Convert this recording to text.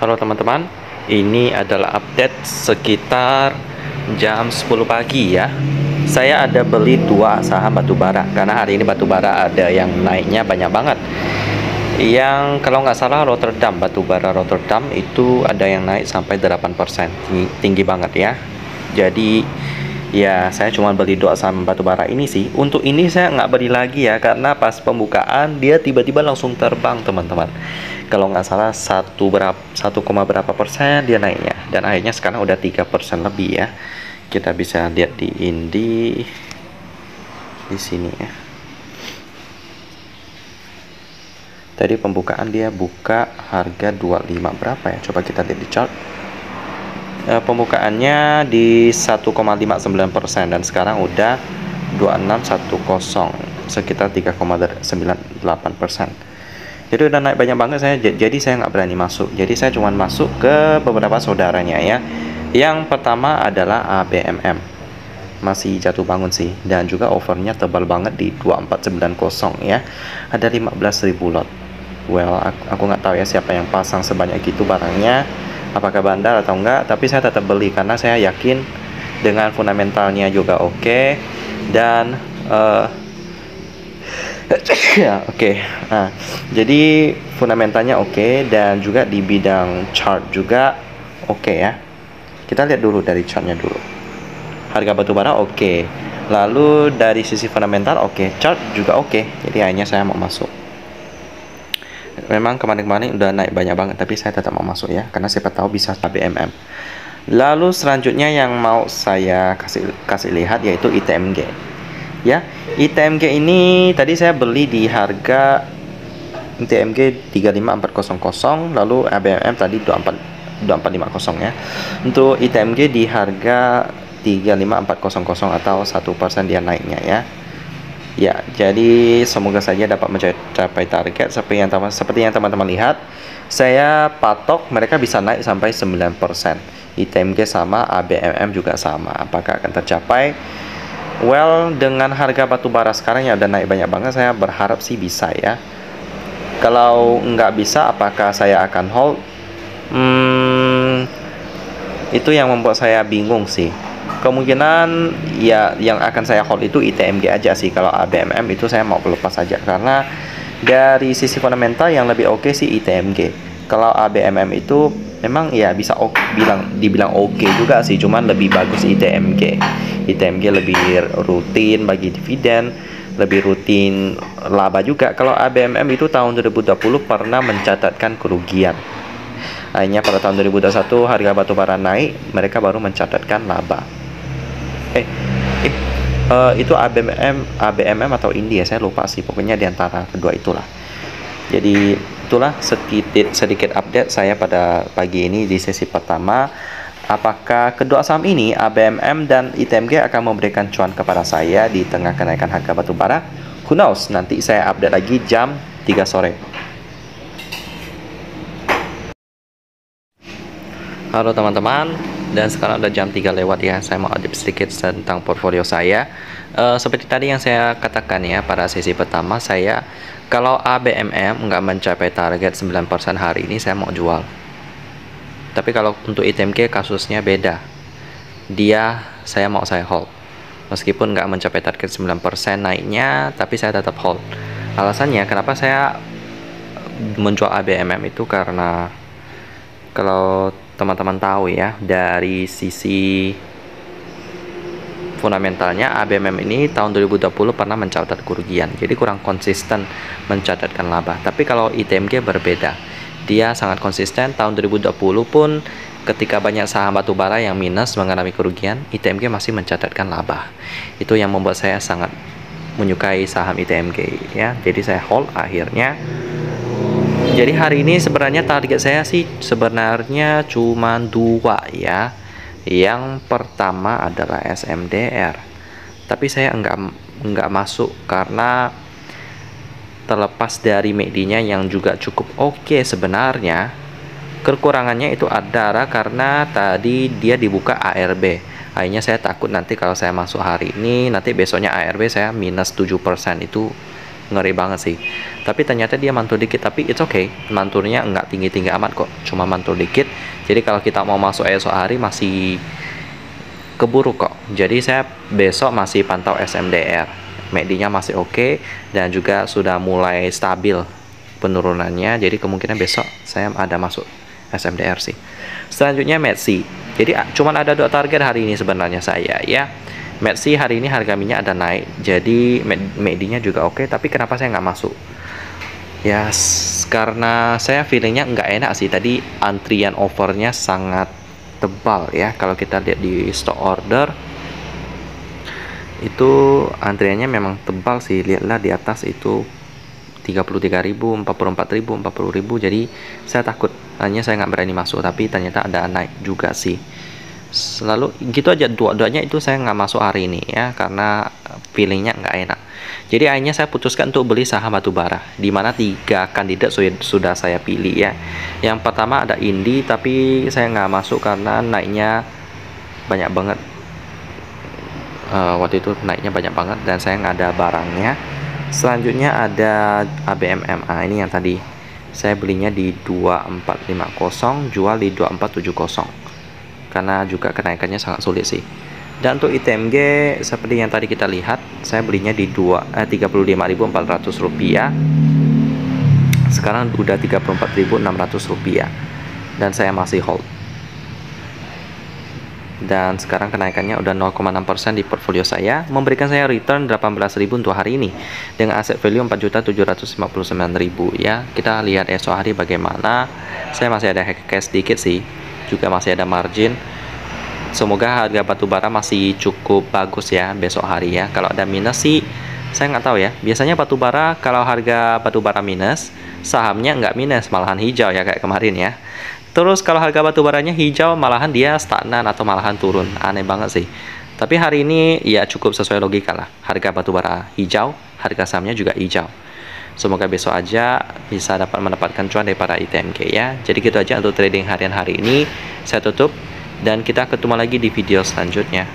Halo teman-teman, ini adalah update sekitar jam 10 pagi ya. Saya ada beli dua saham batubara karena hari ini batubara ada yang naiknya banyak banget. Yang kalau nggak salah Rotterdam, batubara Rotterdam itu ada yang naik sampai 8%, tinggi banget ya. Jadi ya saya cuma beli dua saham batubara ini sih. Untuk ini saya nggak beli lagi ya, karena pas pembukaan dia tiba-tiba langsung terbang teman-teman. Kalau nggak salah 1, berapa persen dia naiknya, dan akhirnya sekarang udah 3% lebih ya. Kita bisa lihat di sini ya. Tadi pembukaan dia buka harga 25 berapa ya, coba kita lihat di chart. Pembukaannya di 1,59% dan sekarang udah 2610, sekitar 3,98%. Jadi udah naik banyak banget jadi saya nggak berani masuk. Jadi saya cuma masuk ke beberapa saudaranya ya. Yang pertama adalah ABMM, masih jatuh bangun sih, dan juga overnya tebal banget di 2490 ya. Ada 15.000 lot. Well, aku nggak tahu ya siapa yang pasang sebanyak itu barangnya, apakah bandar atau enggak, tapi saya tetap beli karena saya yakin dengan fundamentalnya juga oke, dan ya oke. Nah, jadi fundamentalnya oke, dan juga di bidang chart juga oke ya. Kita lihat dulu dari chartnya dulu. Harga batubara oke, lalu dari sisi fundamental oke, chart juga oke. Jadi akhirnya saya mau masuk. Memang kemarin-kemarin udah naik banyak banget, tapi saya tetap mau masuk ya, karena siapa tahu bisa ABMM. Lalu selanjutnya yang mau saya kasih lihat yaitu ITMG. Ya, ITMG ini tadi saya beli di harga ITMG 35400, lalu ABMM tadi 2450 ya. Untuk ITMG di harga 35400 atau 1% dia naiknya ya. Ya, jadi semoga saja dapat mencapai target seperti yang teman-teman lihat. Saya patok mereka bisa naik sampai 9%. ITMG sama, ABMM juga sama. Apakah akan tercapai? Well, dengan harga batubara sekarang yang udah naik banyak banget, saya berharap sih bisa ya. Kalau nggak bisa, apakah saya akan hold? Itu yang membuat saya bingung sih. Kemungkinan ya yang akan saya hold itu ITMG aja sih. Kalau ABMM itu saya mau lepas saja, karena dari sisi fundamental yang lebih oke sih ITMG. Kalau ABMM itu memang ya bisa dibilang oke juga sih, cuman lebih bagus ITMG. ITMG lebih rutin bagi dividen, lebih rutin laba juga. Kalau ABMM itu tahun 2020 pernah mencatatkan kerugian. Akhirnya pada tahun 2021 harga batubara naik, mereka baru mencatatkan laba. Itu ABMM atau India, saya lupa sih, pokoknya diantara kedua itulah. Jadi itulah sedikit update saya pada pagi ini di sesi pertama. Apakah kedua saham ini, ABMM dan ITMG, akan memberikan cuan kepada saya di tengah kenaikan harga batubara? Who knows, nanti saya update lagi jam 3 sore. Halo teman-teman, dan sekarang udah jam 3 lewat ya. Saya mau update sedikit tentang portfolio saya. Seperti tadi yang saya katakan ya, pada sesi pertama saya, kalau ABMM nggak mencapai target 9% hari ini, saya mau jual. Tapi kalau untuk ITMG kasusnya beda. Saya mau hold. Meskipun nggak mencapai target 9% naiknya, tapi saya tetap hold. Alasannya kenapa saya menjual ABMM itu karena kalau teman-teman tahu ya, dari sisi fundamentalnya ABMM ini tahun 2020 pernah mencatat kerugian, jadi kurang konsisten mencatatkan laba. Tapi kalau ITMG berbeda, dia sangat konsisten. Tahun 2020 pun ketika banyak saham batubara yang minus mengalami kerugian, ITMG masih mencatatkan laba. Itu yang membuat saya sangat menyukai saham ITMG ya. Jadi saya hold akhirnya. Jadi hari ini sebenarnya target saya sih sebenarnya cuma dua ya. Yang pertama adalah SMDR. Tapi saya enggak masuk karena terlepas dari MACD-nya yang juga cukup oke sebenarnya, kekurangannya itu adalah karena tadi dia dibuka ARB. Akhirnya saya takut nanti kalau saya masuk hari ini, nanti besoknya ARB saya minus 7%, itu ngeri banget sih. Tapi ternyata dia mantul dikit, tapi it's okay, mantulnya nggak tinggi-tinggi amat kok, cuma mantul dikit. Jadi kalau kita mau masuk esok hari masih keburu kok. Jadi saya besok masih pantau SMDR, MACD-nya masih oke, dan juga sudah mulai stabil penurunannya. Jadi kemungkinan besok saya ada masuk SMDR sih. Selanjutnya MACD. Jadi cuman ada 2 target hari ini sebenarnya saya ya. MACD hari ini harga minyak ada naik, jadi MACD-nya juga oke, tapi kenapa saya nggak masuk? Ya, karena saya feelingnya nggak enak sih. Tadi antrian overnya sangat tebal ya. Kalau kita lihat di stock order, itu antriannya memang tebal sih. Lihatlah di atas itu 33.000, 44.000, 40.000. Jadi saya takut, hanya saya nggak berani masuk, tapi ternyata ada naik juga sih. Selalu gitu aja, dua-duanya itu saya nggak masuk hari ini ya, karena feelingnya nggak enak. Jadi akhirnya saya putuskan untuk beli saham batubara, di mana 3 kandidat sudah saya pilih ya. Yang pertama ada Indi, tapi saya nggak masuk karena naiknya banyak banget. Waktu itu naiknya banyak banget dan saya nggak ada barangnya. Selanjutnya ada ABMMA, ini yang tadi saya belinya di 2450, jual di 2470. Karena juga kenaikannya sangat sulit sih. Dan untuk ITMG seperti yang tadi kita lihat, saya belinya di 35.400 rupiah. Sekarang udah 34.600 rupiah, dan saya masih hold. Dan sekarang kenaikannya udah 0,6% di portfolio saya, memberikan saya return 18.000 untuk hari ini dengan aset value 4.759.000 ya. Kita lihat esok hari bagaimana. Saya masih ada cash sedikit sih, juga masih ada margin. Semoga harga batubara masih cukup bagus ya besok hari ya. Kalau ada minus sih saya nggak tahu ya. Biasanya batubara, kalau harga batubara minus, sahamnya nggak minus, malahan hijau ya kayak kemarin ya. Terus kalau harga batubaranya hijau, malahan dia stagnan atau malahan turun. Aneh banget sih. Tapi hari ini ya cukup sesuai logika lah. Harga batubara hijau, harga sahamnya juga hijau. Semoga besok aja bisa mendapatkan cuan daripada ITMG ya. Jadi gitu aja untuk trading harian hari ini. Saya tutup dan kita ketemu lagi di video selanjutnya.